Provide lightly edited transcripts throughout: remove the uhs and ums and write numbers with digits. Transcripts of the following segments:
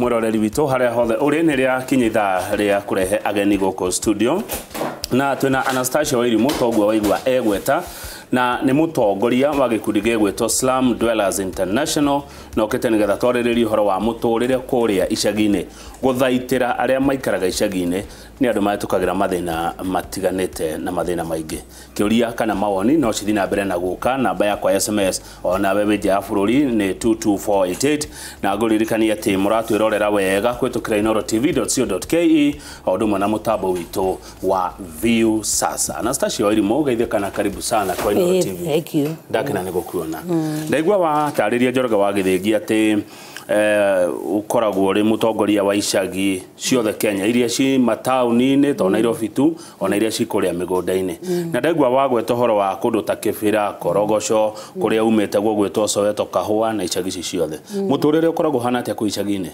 Mwiroreri witũ haria hothe uri nĩ rĩa kinyitha rĩa kurehe ageni gũkũ studio na twina Anastasia Wairimu togwa waigua egweta na nĩ mũtongoria wa gĩkundi gĩgwĩtwo Slum Dwellers International na okete nĩgetha twarĩrĩrie ũhoro wa mũtũrĩre kũrĩa icagi-inĩ gũthaitĩra arĩa maikaraga icagi-inĩ nĩ andũ mahetũkagĩra mathĩna matiganĩte na mathĩna maingĩ. Kĩũria kana mawoni no cithi na mbere na gũka. Namba yakwa SMS ona wewe nja ya bũrũri nĩ 22488 na ngũririkania atĩ mũratwĩrorera wega kũhetũkĩra inoorotv.co.ke o ũndũ ũmwe na mũtambo witũ wa View Sasa. Anastasia Wairimu geithĩka na karibu sana kwa Inooro TV. Thank you. Ndakena nĩ gũkuona. Ndaigua watarĩria Njoroge wa Gĩthĩngi atĩ ukoragwo uri mũtongoria wa icagi ciothe Kenya iria ci mataũni-inĩ to Nairobi tu ona iria ci kũrĩa mĩgũnda-inĩ. Na ndaigua wagweta ũhoro wa kũndũ ta Kĩbĩra, Korogoco kũrĩa umĩte gwĩtwo Soweto, Kahũa na icagi ici ciothe. Mũtũrĩre ũkoragwo hana atĩa kũ icagi-inĩ?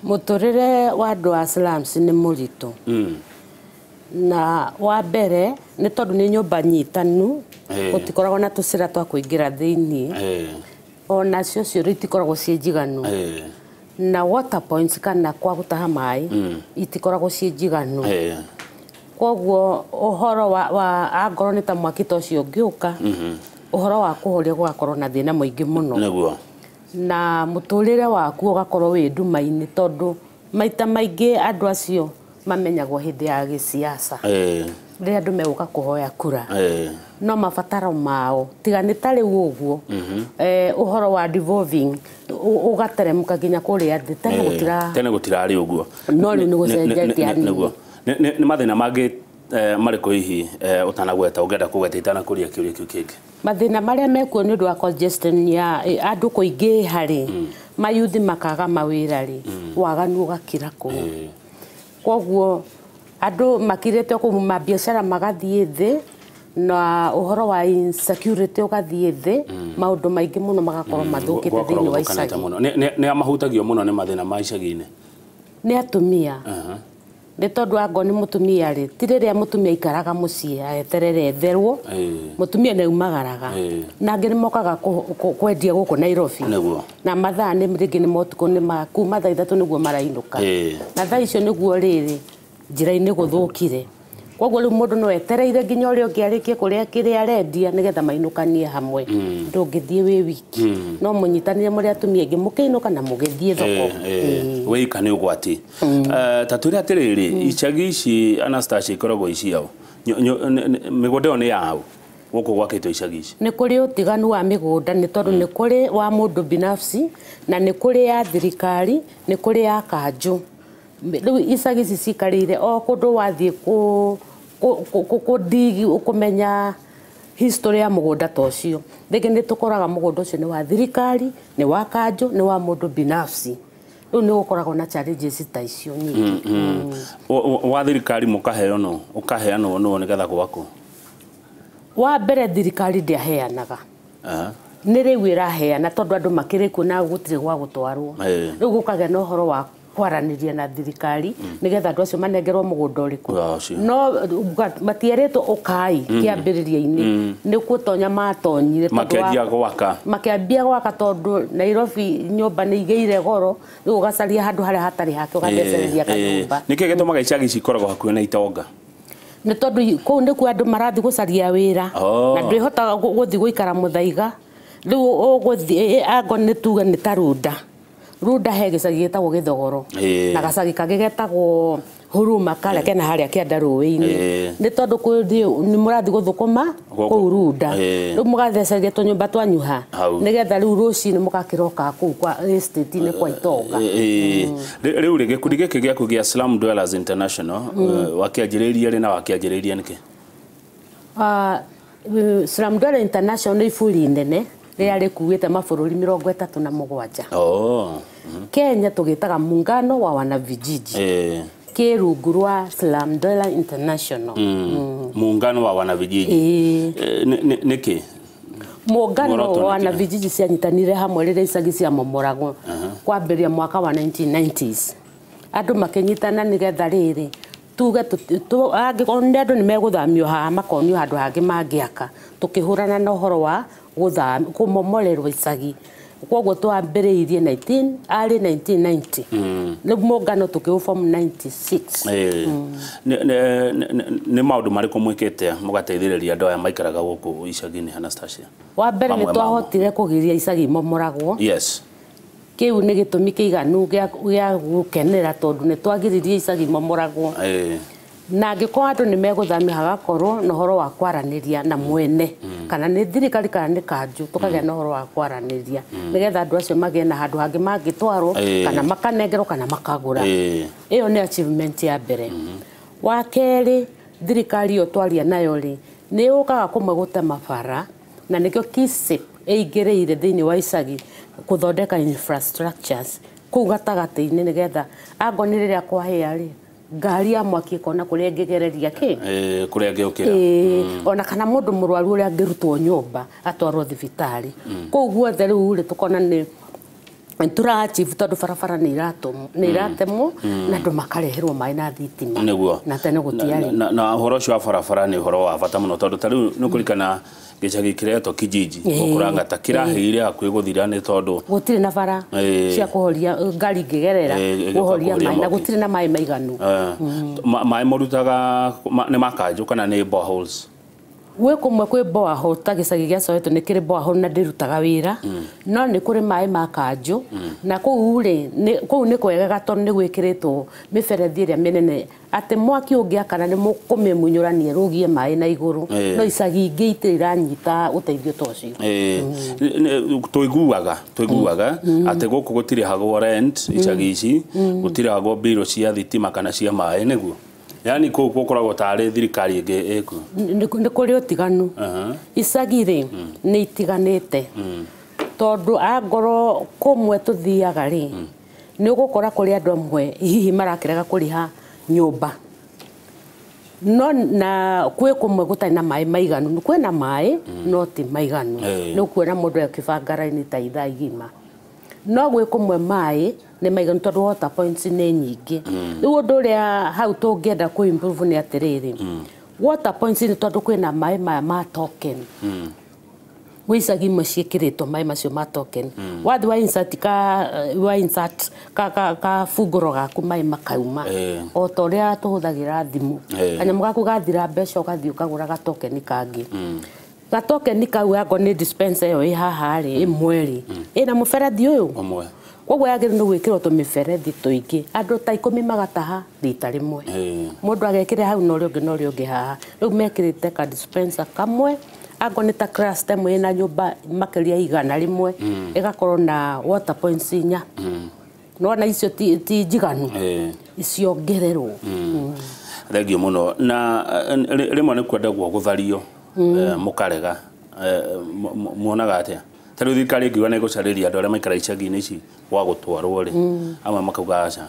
Mũtũrĩre wa andũ a slums nĩ mũritũ. Na wa mbere nĩ tondũ nĩ nyũmba nyitanu gũtikoragwo na tũcĩra twa kũingĩra thĩinĩ. Ona cio itikoragwo ciĩ njiganu. Na water points kana kwa gũtaha maĩ itikoragwo ciĩ njiganu. Koguo ũhoro wa angorwo nĩ ta mwaki ta ũcio ũngĩũka ũhoro wa kũhoria gũgakorwo na thĩna mũingĩ mũno. Na mũtũrĩre waku ũgakorwo wĩ nduma-inĩ tondũ maita maingĩ andũ acio mamenyagwo hĩndĩ ya gĩsiasa. Rĩrĩa andũ megũka kũhoya kura. No mabataro mao tiga nĩ ta rĩu ũguo ũhoro wa devolving ũgateremka nginya kũrĩa thĩ tene gũtirarĩ ũguo. No rĩu nĩ gũcenjetie nĩguo. Nĩ mathĩna mangĩ marĩkũ hihi ũtanagweta ũngĩenda kũgweta itanakũria kĩũria kĩu kĩngĩ? Mathĩna marĩa mekuo nĩ ũndũ wa congestion ya andũ kũingĩha rĩ, mayuthi makaga mawĩra rĩ, waganu ũgakira kũu. Koguo andũ makirĩte kũu mabiacara magathiĩ thĩ na ũhoro wa insecurity ũgathiĩ thĩ, maũndũ maingĩ mũno magakorwo mathũkĩte thĩinĩ wa icagi. Nĩ amahutagio mũno nĩ mathĩna ma icagi-inĩ? Nĩ atumia. Nĩ tondũ angorwo nĩ mũtumia rĩ, ti rĩrĩa mũtumia aikaraga mũciĩ aeterere etherwo, mũtumia nĩ aumagaraga. Na angĩ nĩ mokaga kwendia gũkũ Nairobi. Na mathaa nĩ rĩngĩ nĩ motukũ nĩ kuma thaa 3 nĩguo marainũka. Na thaa icio nĩguo rĩrĩ njĩra-inĩ gũthũkire. Koguo rĩu mũndũ no etereire nginya ũrĩa ũngĩ arĩkie kũrĩa kĩrĩa arendia nĩgetha mainũkanie hamwe. Ndũngĩthiĩ wĩ wiki. No mũnyitanĩre mũrĩ atumia aingĩ mũkĩinũka na mũgĩthiĩ thoko. Wĩika nĩ ũgwati. Ta twĩre atĩrĩrĩ, icagi ici Anastasia ikoragwo iciao. Mĩgũnda ĩyo nĩ yaũ gũkũ gwakĩtwo icagi ici? Nĩ kũrĩ ũtiganu wa mĩgũnda nĩ tondũ nĩ kũrĩ wa mũndũ binafsi na nĩ kũrĩ ya thirikari, nĩ kũrĩ ya kanjũ. Rĩu icagi ici cikarĩire o kũndũ wathiĩ kũdigi ũkũmenya history ya mũgũnda ta ũcio. Rĩngĩ nĩ tũkoraga mũgũnda ũcio nĩ wa thirikari, nĩ wa kanjũ, nĩ wa mũndũ binafsi. Rĩu nĩ gũkoragwo na challenges ta icio nyingĩ. Wa thirikari mũkaheo no ũkaheanwo no nĩgetha gwakwo? Wa mbere thirikari ndĩaheanaga. Nĩ rĩu ĩraheana tondũ andũ makĩrĩ kuo na gũtirĩ gwa gũtwarwo. Rĩu gũkagĩa na ũhoro wa kwaranĩria na thirikari nĩgetha andũ acio manengerwo mũgũnda ũrĩkũ. No matierĩtwo ũkai kĩambĩrĩria-inĩ nĩkuo tonya matonyire makĩambia gwaka tondũ Nairobi nyũmba nĩ igĩire goro, rĩu ũgacaria handũ harĩa hatarĩ hake ũgathecereria kanyũmba. Nĩkĩĩ gĩtũmaga icagi ici ikoragwo hakuhĩ na itonga? Nĩ tondũ kũu nĩkuo andũ marathiĩ gũcaria wĩra na ndwĩhotaga gũthiĩ gũikara mũthaiga. Rĩu ũgũthiĩ angorwo nĩ tuge nĩ ta Runda he gĩcagi gĩtagwo Gĩthogoro na gacagi kangĩ getagwo Huruma karĩa kena harĩa kĩanda rũĩ-inĩ. Nĩ tondũ nĩ mũrathiĩ gũthũkũma kũu Runda, rĩu mũgathecereria tũnyũmba twanyu-ha nĩgetha rĩu rũcinĩ mũgakĩroka kũu kwa estate-inĩ kwa itonga. Rĩu rĩ gĩkundi gĩkĩ gĩaku gĩa Slum Dwellers International wakĩanjĩrĩirie rĩ na wakĩanjĩrĩirie nĩkĩ? Slum Dwellers International nĩ iburi nene rĩrĩa rĩkuĩte mabũrũri 37. Kenya tũgĩtaga muungano wa wanavijiji. Kĩrungu rwa Slum Dwellers International. Muungano wa wanavijiji. Nĩkĩ? Muungano wa wanavijiji cianyitanire hamwe rĩrĩa icagi cia momoragwo kwambĩrĩria mwaka wa 1990s. Andũ makĩnyitana nĩgetha rĩrĩ tuge angĩkorwo nĩ andũ nĩ megũthamio haha makonio handũ hangĩ mangĩaka, tũkĩhũrana na ũhoro wa kũmomorerwo icagi Koguo twambĩrĩirie early 1990 nĩ mũngano tũkĩũform 96 nĩ maũndũ marĩkũ mwĩkĩte mũgateithĩrĩria andũ aya maikaraga gũkũ icagi-inĩ Anastasia? Wa mbere nĩ twahotire kũgiria icagi momoragwo. Yes. Kĩu nĩ gĩtũmi kĩiganu gĩa gũkenera tondũ nĩ twagiririe icagi momoragwo. Na angĩkorwo andũ nĩ megũthamia hagakorwo na ũhoro wa kwaranĩria na mwene kana nĩ thirikari kana nĩ kanjũ tũkagĩa na ũhoro wa kwaranĩria nĩgetha andũ acio magĩe na handũ hangĩ mangĩtwarwo kana makanengerwo kana makagũra. Ĩyo nĩ achievement ya mbere. Wa kerĩ, thirikari ĩyo twaria nayo rĩ nĩ yũkaga kũmwe gũtema bara na nĩkĩo KISEP ĩingĩrĩire thĩinĩ wa icagi gũthondeka infrastructures kũu gatagatĩ-inĩ nĩgetha angorwo nĩ rĩrĩa kwahĩa rĩ ngari ya mwaki ĩkona kũrĩa ĩngĩgereria kũrĩa angĩũkĩra ona kana mũndũ mũrwaru ũrĩa angĩrutwo nyũmba atwarwo thibitarĩ. Kũu guothe rĩu rĩ tũkona nĩ tũra-achieve tondũ barabara nĩ iratemwo na andũ makareherwo maĩ na thitima na tene gũtiarĩ. Na ũhoro ũcio wa barabara nĩ ũhoro wa bata mũno tondũ ta rĩu nĩ kũrikana gĩcagi kĩretwo Kijiji gũkũrangata kĩrahĩire hakuhĩ gũthira nĩ tondũ gũtirĩ na bara cia kũhoria ngari ingĩgerera kũhoria maĩ na gũtirĩ na maĩ maiganu. Maĩ mũrutaga nĩ makanjũ kana nĩ boreholes? Gwĩ kũmwe kwĩ borehole ta gĩcagi gĩa Soweto nĩ kĩrĩ borehole na ndĩrutaga wĩra no nĩ kũrĩ maĩ ma kanjũ na kũu rĩ kũu nĩ kwegega tondũ nĩ gwĩkĩrĩtwo mĩberethi ĩrĩa mĩnene atĩ mwaki ũngĩakana nĩ mũkũmĩmunyũrania rũgie maĩ na igũrũ no icagi ingĩ itirĩ iranyita ũteithio ta ũcio. Tũiguaga atĩ gũkũ gũtirĩ hagwo rent icagi ici gũtirĩ hagwo mbirũ cia thitima kana cia maĩ nĩguo? Yani kũu gũkoragwo tarĩ thirikari ĩngĩ ĩkuo? Nĩ kũrĩ ũtiganu. Icagi rĩ nĩ itiganĩte tondũ angorwo kũmwe tũthiaga rĩ nĩ ũgũkora kũrĩ andũ amwe hihi marakĩrega kũrĩha nyũmba no na kwĩ kũmwe gũtarĩ na maĩ maiganu. Kwĩ na maĩ no ti maiganu. Nĩ ũkuona mũndũ akĩbanga raini ta ithaa igima no gwĩ kũmwe maĩ nĩ maiganu tondũ water points nĩ nyingĩ. Rĩu ũndũ ũrĩa hau tũngĩenda kũ improve nĩ atĩrĩrĩ water points nĩ tondũ kwĩna maĩ maya ma token gwĩ icagi imwe ciĩkĩrĩtwo maĩ macio ma token wathi wa insert kabungũro gaku maĩ makauma o ta ũrĩa tũhũthagĩra thimũ kanyamũ gaku gathira mbeca ũgathiĩ ũkagũra gatokeni kangĩ. Gatokeni kau angorwo nĩ dispenser ĩyo ĩ haha rĩ ĩmwe rĩ ĩna mũberethi ũyũ koguo yagĩrĩirwo nĩ gwĩkĩrwo tũmĩberethi tũingĩ andũ ta 10 magataha rita rĩmwe mũndũ agekĩra hau na ũrĩa ũngĩ haha. Rĩu mekĩrĩte ka dispenser kamwe angorwo nĩ ta cluster ĩmwe ĩna nyũmba makĩria 100 ĩgakorwo na water points 4 nona icio ti njiganu iciongererwo. Thengio mũno na rĩmwe nĩ kwendagwo gũthario mũkarega muonaga atĩa? Tarĩu thirikari ĩngiuga nĩ ĩgũcarĩria andũ arĩa maikara icagi-inĩ ici wa gũtwarwo rĩ amwe makauga aca?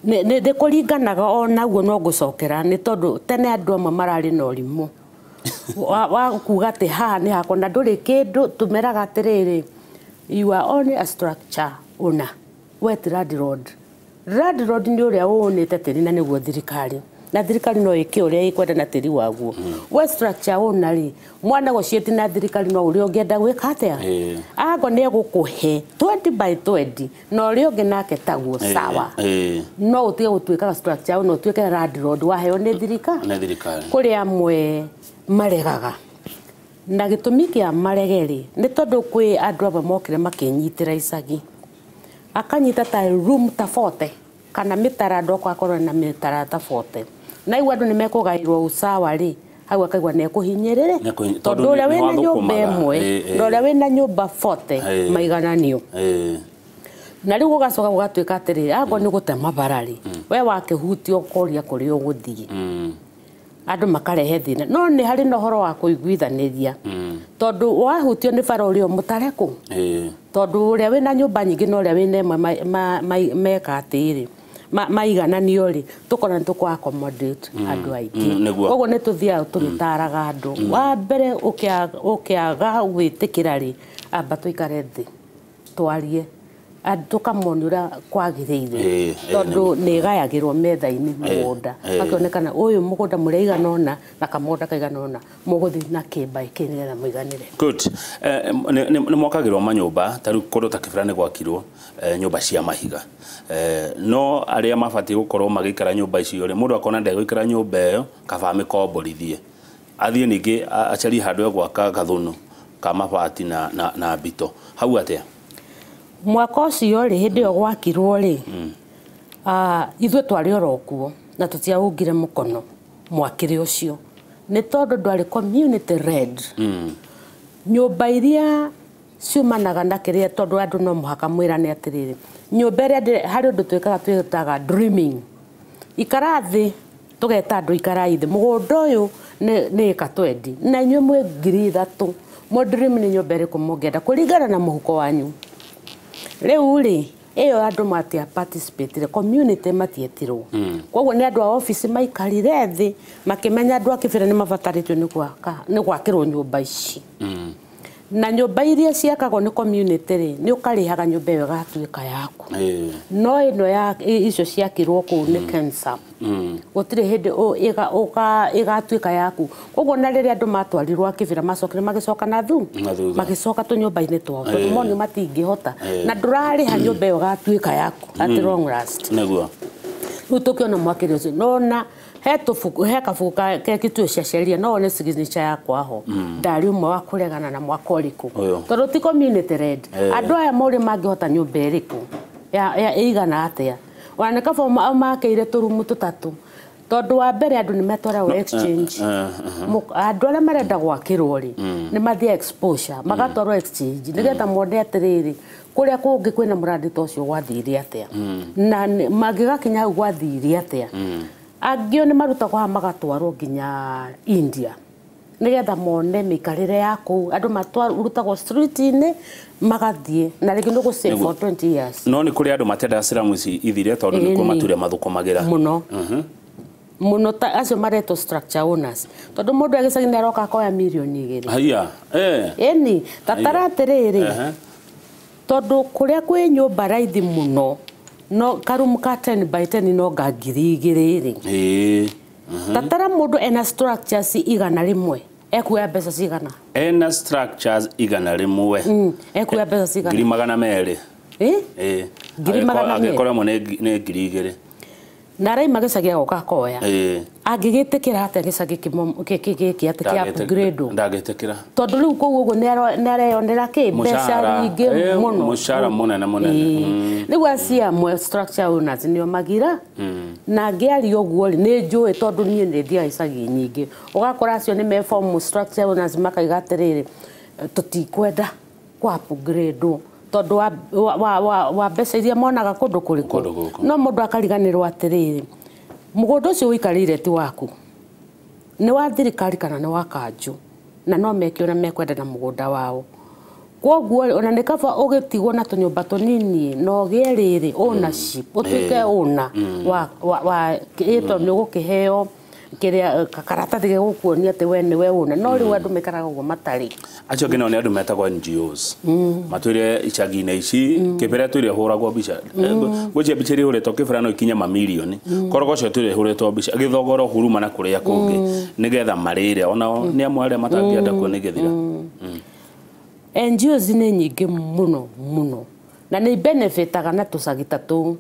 Nĩ kũringanaga o naguo no gũcokera nĩ tondũ tene andũ amwe mararĩ na ũrimũ wa kuga atĩ haha nĩ hakwa na ndũrĩ kĩndũ tũmeraga atĩrĩrĩ you are only a structure owner we ti landlord. Landlord nĩ ũrĩa wonete tĩri na nĩguo thirikari na thirikari no ĩke ũrĩa ĩkwenda na tĩri waguo. We structure owner rĩ mwana gũciĩti na thirikari no ũrĩa ũngĩenda gwĩka atĩa angorwo nĩ egũkũhe 20 by 20 na ũrĩa ũngĩ nake taguo sawa no ũtige gũtuĩkaga structure owner ũtuĩke landlord waheo nĩ thirikari. Kũrĩ amwe maregaga na gĩtũmi kĩa marege rĩ nĩ tondũ kwĩ andũ amwe mokire makĩnyitĩra icagi akanyita ta room ta 40 kana mĩtara andũ akorwo na mĩtara ta 40 na igua andũ nĩ mekũgaĩrwo usawa rĩ hau akaigua nĩ ekũhinyĩrĩre tondũ ũrĩa wĩna nyũmba ĩmwe na ũrĩa wĩna nyũmba 40 maigananio. Na rĩu gũgacoka gũgatuĩka atĩrĩrĩ angorwo nĩ gũtema bara rĩ we wakĩhutia ũkoria kũrĩa ũgũthiĩ andũ makarehe thĩna no nĩ harĩ na ũhoro wa kũiguithanĩria tondũ wahutio nĩ bara ũrĩa mũtarekũ tondũ ũrĩa wĩna nyũmba nyingĩ na ũrĩa wĩna ĩmwe meka atĩrĩ maigananio rĩ tũkona nĩ tũkũ accommodate andũ aingĩ. Koguo nĩ tũthiaga tũgĩtaraga andũ wa mbere ũkĩaga gwĩtĩkĩra rĩ amba tũikare thĩ twarie tukamonura kwagiriire tondu ni gayagirwo metha-ini mugunda akionekana uyu mugunda mureigana na kamonda kaigana muguthi na kimba ikinira muiganire. Good. Ni mwakagirwo manyumba taru kodo takifira ni gwakirwo nyumba cia mahiga. No aria mabati gukorwo magikara nyumba icio ri mundu akona ndegwikara nyumba iyo kaba mikomborithie athie ningi acari handu gwaka gathunu ka mabati na mbito hau atia mwaka ucio ri hindi yo gwakirwo ri ithwe twari orokuo na tutiaungire mukono mwakire ucio ni tondu ndwari community red nyumba iria ciumanaga na kiria tondu andu no muhaka mwirane atiriri nyumba iria hari undu twitaga dreaming ikarathi tugeta andu ikaraithe mugunda uyu ni ikatwendi na inywe mwe 3,000 mo dream ni nyumba iriku mungenda kuringana na muhuko wanyu riu ri iyo andu matia participate community matietirwo koguo ni andu a office maikarire thi makimenya andu akibira ni mabataritwe ni gwakirwo nyumba ici na nyumba iria ciakagwo ni community ri ni ukarihaga nyumba iyo gatuika yaku no ino ya icio ciakirwo ku ni cancer gutire hindi igatuika yaku koguo na riria andu matwarirwo akibira macokire magicoka na thu magicoka tu nyumba-ini twao tondu moni matingihota na ndurariha nyumba iyo gatuika yaku at long last neguo utukiona mwakire ucio nona he kabuku kekitwe ciaceria no one signature yakwa ho ndari umwe wa kuregana na mwaka uriku tondu ti community red andu aya mori mangihota nyumba iriku ya igana atia wana kabo makeire turumu tutatu tondu wa mbere andu ni metwara exchange andu aria marenda gwakirwo ri ni mathia exposure magatwarwo exchange nigetha monde atiriri kuria kungi kwina muradi tocio gwathire atia na magigakinya gwathire atia agio ni marutagwo magatwarwo nginya India nigetha mone mikarire yaku andu matwarutagwo street-ini magathie na rigi no gusave for 20 years no ni kuri andu matenda Islamu ici ithire tondu ni ko mature mathukumagira muno muno ta acio mareto structure owners tondu mundu agisagini aroka koya milioni 2 haya eni tatara atiriri tondu kuria kwi nyumba raithi muno no karumu ka 10 by 10 no ngagirigiriri tatara mundu ena structures igana rimwe ekuya mbeca cigana ena structures igana rimwe ekuya mbeca cigana 200 agikora mo ne 2,000 na rai magicagia goka koya agigitikira ate gicagi kiki ate kia upgrade ndagitikira tondu riu koguo nareyonera ki mbeca nyingi muno mushara munene riu acia mwe structure owners nio magira na ngiari oguo ni njui tondu nie ni thia icagi nyingi ugakora acio ni me form structure owners makaiga atiriri tutikwenda kwa upgrade tondu wa mbeca iria monaga kundu kuriku no mundu akariganirwo atiriri mugunda ucio wikarire ti waku ni wa thirikari kana ni wa kanju na no mekiona mekwenda na mugunda wao koguo ona ni kaba ugitigwo na tunyumba tunini no gieriri ownership utuike ona wa ito ni gukiheo kiria kakaratathi gigukuonia ati we ni we una no riu andu mekaraga uguo matari acio ngina ni andu metagwo NGOs matwire icagi-ini ici kibira twire huragwo bica gwicia bica ri huretwo kibira no ikinya mamilioni korogo cio twire huretwo bica githogoro huruma na kuria kungi nigetha marire ona ni amwe aria matangienda kuo nigithira NGOs ni nyingi muno na ni benefitaga na tusagita tu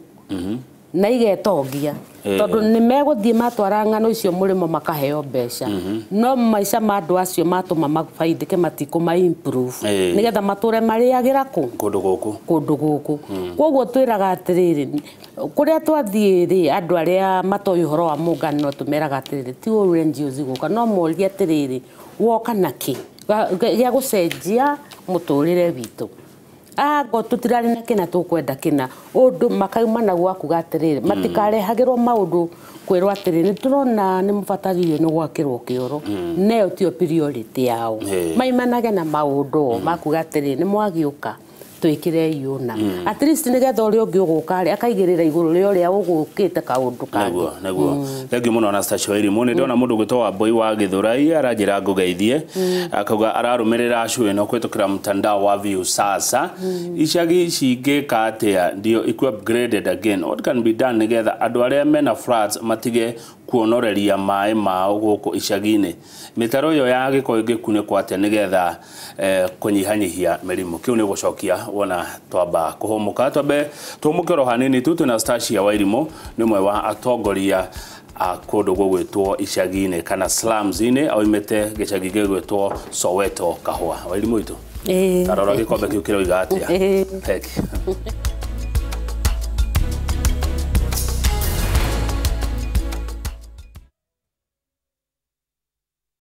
na igetongia tondu ni meguthie matwara ngano icio murimo makaheo mbeca no maica ma andu acio matuma mafaidike matiko ma improve nigetha mature mariagira kundu guku koguo twiraga atiriri kuria twathie ri andu aria matoy uhoro wa mungano tumeraga atiriri ti uru NGOs guka no moria atiriri woka naki gia gucenjia muturire witu go tutirari na kina tukwenda kina undu makauma na gwaku gatiriri matikarehagirwo maundu kwirwo atiriri turona ni mubataririe ni gwakirwo kioro neo tio priority yao maimanage na maundu maku gatiriri ni mwagiuka twikire yuna at least nigetha uri ungi uguka akaigirira iguru ri uria ugukite kaundu kangi naguo thank you muno Anastasia Wairimu ni ndona mundu gwitwa Boy wa Githurai aranjira ngugeithie akauga ararumirira cue no kwitukira mtandao wa view sasa icagi cingika atia ndio iku upgraded again what can be done nigetha andu aria mena floods matige kuonoreria mai mao guku icagi-ini mitaro yo ya giko ingikunikwo atia nigetha kunyihanyihia mirimu kiu ni gucokia wona twamba kuhomuka twambe tumukero hanini tu na Anastasia Wairimu ni mwe wa atongoria akodo gwitwo icagi-ini kana slums-ini oimete gicagi gwitwo Soweto Kahua Wairimu itu tarora gikombe kiu kiro igatia